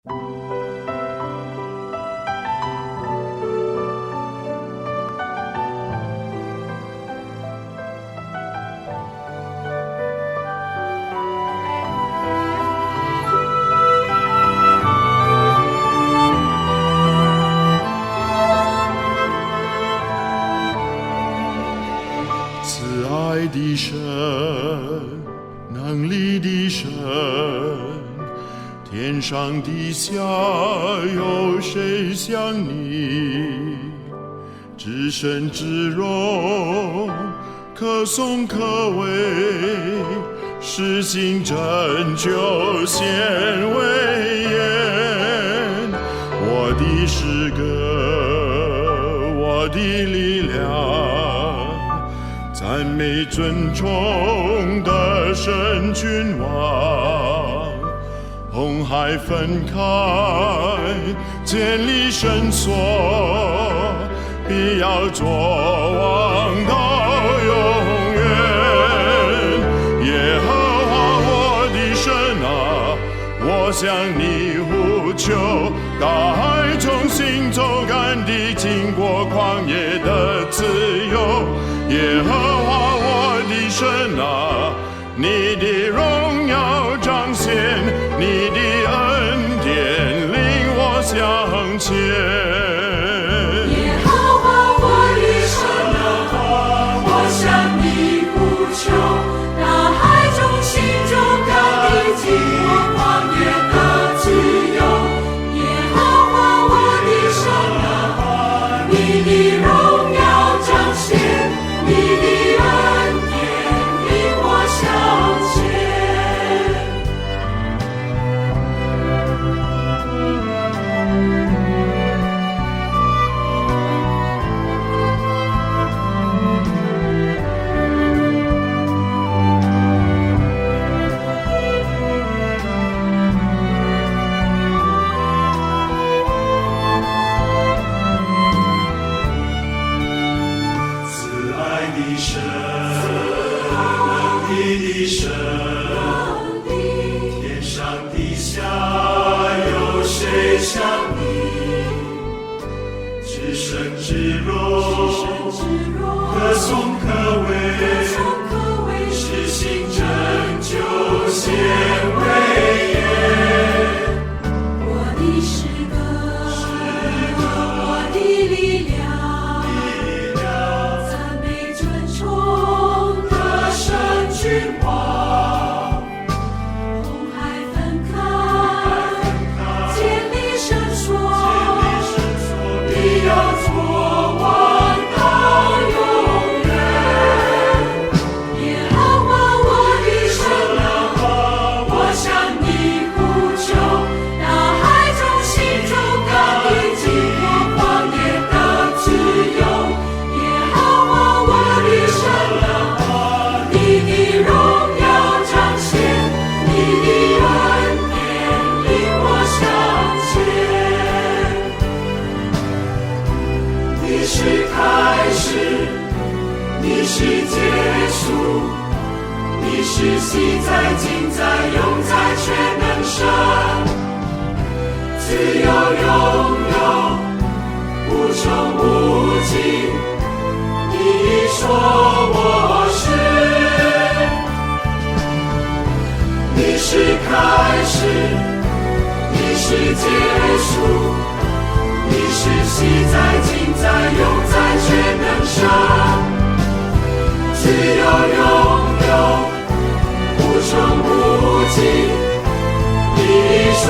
慈爱的神，能力的神，天上地下有谁像你？至神至荣，可颂可畏，施行拯救，显威严。我的诗歌，我的力量，赞美尊崇的神君王。红海分开，建立圣所，必要作王到永远。耶和华我的神啊，我向你呼求，大海中行走干地，经过旷野的自由。耶和华我的神啊，你的荣耀彰显，你的恩典领我向前。天上地下有谁像你？至圣至荣，可颂可畏，施行拯救，显威严。我的诗歌，我的力量，赞美尊崇的神君王。红海分开，建立圣所，必要作王到永远。耶和华我的神啊，我向你呼求，大海中行走干地，经过旷野的自由。耶和华我的神啊，你的荣耀彰显，你的恩典领我向前。你是开始，你是结束，你是昔在今在永在全能神，自有永有，无穷无尽。你说我是，你是开始，你是结束，你是昔在今在永在全能神，自有永有，无穷无尽。你说